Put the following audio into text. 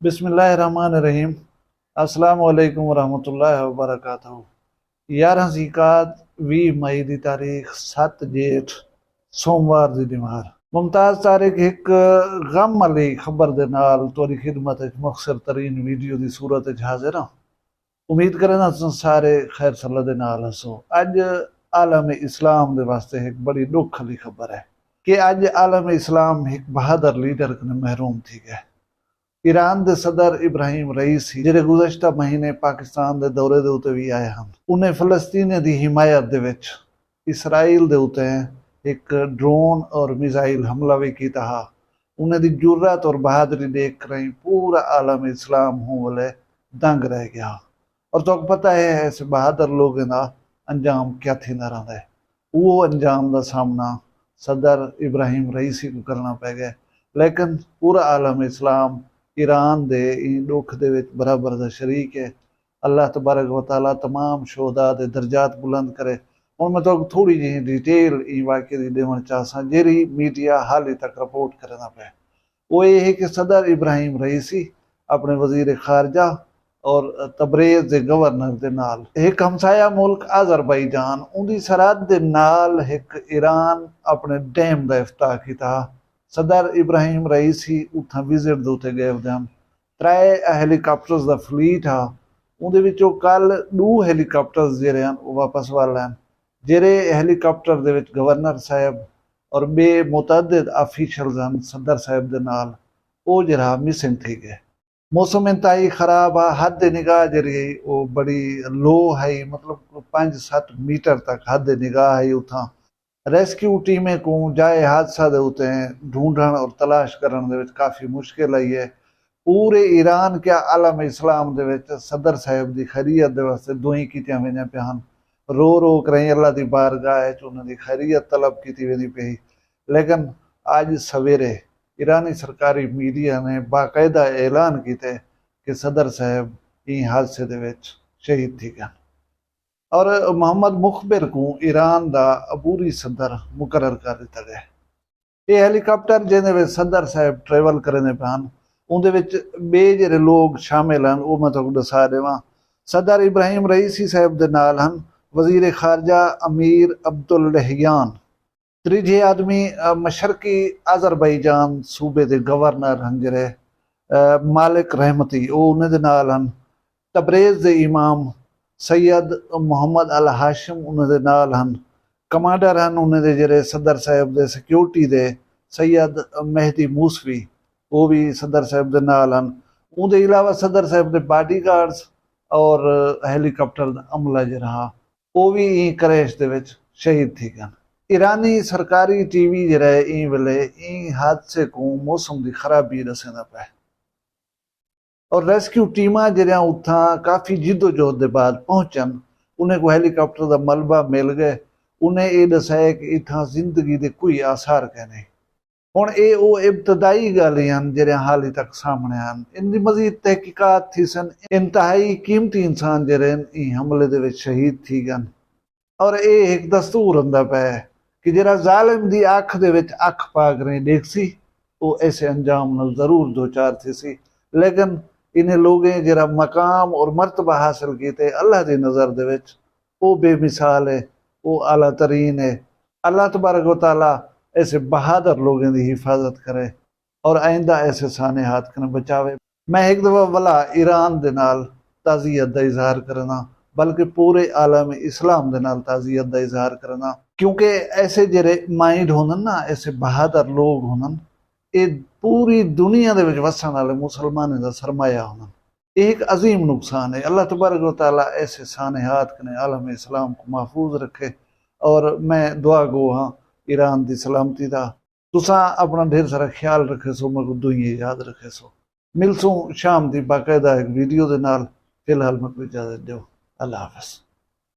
बिस्मिल्लाहिर्रहमानिर्रहीम। अस्सलाम वालेकुम वरहमतुल्लाहि वबरकातुहू। 11 ज़ीक़ात 20 मई की तारीख 7 जेठ सोमवार की दिमार। मुमताज़ तारिक एक गम वाली खबर दे नाल तुहाडी खिदमत विच मुख्तसर तरीन वीडियो की सूरत विच हाज़िर हां। उम्मीद करना तुसीं सारे खैर सल्ला दे नाल हसो। अज आलम इस्लाम दे वास्ते एक बड़ी दुख वाली खबर है कि अज आलम इस्लाम एक बहादुर लीडर कने महरूम थी गए। ईरान के सदर इब्राहिम रईसी जिहड़े गुज़श्ता महीने पाकिस्तान के दौरे के उत्ते भी आए हैं, उन्हें फलस्तीन की हिमायत दे विच इसराइल के उत्ते एक ड्रोन और मिसाइल हमला भी किया हा। उन्हें दी जुर्रत और बहादुरी देख कर पूरा आलम इस्लाम हों वाले दंग रह गया। और तो पता है ऐसे बहादुर लोगों का अंजाम क्या थी ना रहा है। वो अंजाम का सामना सदर इब्राहिम रईसी को करना पै गया, लेकिन पूरा आलम इस्लाम ईरान दे इन दुख दे विच बराबर दा शरीक है। अल्लाह तबारक व तआला तमाम शोहदा दे दर्जात बुलंद करे। हुण मैं तो थोड़ी जी डिटेल ई वाक़े दी देवण चाहसां जेरी मीडिया हाली तक रिपोर्ट करना पे। वो ये है कि सदर इब्राहिम रईसी अपने वजीर खारजा और तबरेज़ दे गवर्नर दे नाल एक हमसाया मुल्क अज़रबैजान उनकी सरहद दे नाल एक ईरान अपने डैम का इफ्ताह किया। सदर इब्राहिम रईसी उत्थां विजिट दे उत्ते गए हुए हैं। 3 हैलीकॉप्टर्स का फलीट हा, उहदे विचों कल 2 हैलीकॉप्टर्स जिहड़े हैं वो वापस वाल हैं। जिहड़े हैलीकॉप्टर दे विच गवर्नर साहब और बे मुतअद्दिद ऑफिशियल्स हैं सदर साहब दे नाल वो जिहड़ा मिसिंग थी गए। मौसम इंतहाई खराब है, हद निगाह जी वो बड़ी लो है, मतलब 5-7 मीटर तक हद निगाह है। उथा रेस्क्यू टीमें को जाए हादसा दे उत्ते ढूंढण और तलाश करने दे विच काफ़ी मुश्किल आई है। पूरे ईरान क्या आलम इस्लाम दे विच सदर साहब की खैरियत दे वास्ते दुआई कीतियां वेंदियां पियां। रो रो कर अल्लाह की बारगाह उन्होंने खैरियत तलब की वेंदी पई। लेकिन अज सवेरे ईरानी सरकारी मीडिया ने बाकायदा ऐलान किया कि सदर साहब इन हादसे दे विच शहीद थी गए और मोहम्मद मुखबिर को ईरान का अबूरी सदर मुकर्रर कर दिता गया। ये हैलीकॉप्टर जिन्हें सदर साहब ट्रेवल करने पान उनके बे जिहड़े लोग शामिल हैं वो मैं तुहानूं दसा देवां। सदर इब्राहिम रईसी साहब दे नाल हन वजीर खारजा अमीर अब्दुल लहियान। त्रीजे आदमी मशरकी अज़रबैजान सूबे के गवर्नर हैं जिहड़े मालिक रहमती वो उन्हें दे नाल हन। तबरेज़ दे इमाम सैयद मोहम्मद अल हाशिम उन्हें नाल हन। कमांडर हैं उन्हें दे जिहड़े सदर साहब दे सिक्योरिटी दे सैयद मेहदी मूसवी वो भी सदर साहब दे नाल हन। उनके अलावा सदर साहब दे बॉडीगार्ड्स और हैलीकॉप्टर अमला जिहड़ा वो भी ई क्रैश दे विच शहीद थी गए। ईरानी सरकारी टीवी जिहड़ा ई वेले ई हादसे को मौसम की खराबी दसदा पे और रेस्क्यू टीमां जिहड़ियां उत्थां काफ़ी जिद्दोजहद के बाद पहुंचन उन्हें को हैलीकॉप्टर का मलबा मिल गए। उन्हें ये दसाया कि इत्थां जिंदगी के कोई आसार कै नहीं। हुण ये वो इब्तदाई गल्लां हैं जिहड़ियां हाली तक सामने आन। इनकी मजीद तहकीकात थी सन। इंतहाई कीमती इंसान जिहड़े ई हमले दे विच शहीद थी गए और ये एक दस्तूर हुंदा पिया कि जिहड़ा जालिम दी अख दे विच अख पा कर देखसी वो ऐसे अंजाम नाल जरूर दो चार थी सी। लेकिन इन्हें लोगों जरा मकाम और मरतबा हासिल किए अल्लाह की नज़र दे विच वो बेमिसाल है, वो आला तरीन है। अल्लाह तबारक व तआला ऐसे बहादुर लोगों की हिफाजत करे और आइंदा ऐसे साने हाथ कने बचावे। मैं एक दफ़ा वाला ईरान दे नाल ताज़ियत का इजहार करना बल्कि पूरे आलम इस्लाम दे नाल ताज़ियत का इजहार करना, क्योंकि ऐसे जिहड़े माइंड होंदन ना ऐसे बहादुर लोग होंदन ये पूरी दुनिया दे विच वसन वाले मुसलमानों का सरमाया होना एक अजीम नुकसान है। अल्लाह तबारक व तआला ऐसे सानहात कने आलम इस्लाम को महफूज रखे और मैं दुआ गो हाँ ईरान की सलामती का। तुसां अपना ढेर सारा ख्याल रखे सो, मैं को दुआएं याद रखे सो। मिलसूं शाम की बाकायदा एक वीडियो के नाल। फिलहाल मैं को इजाजत दो। अल्लाह हाफ़िज़।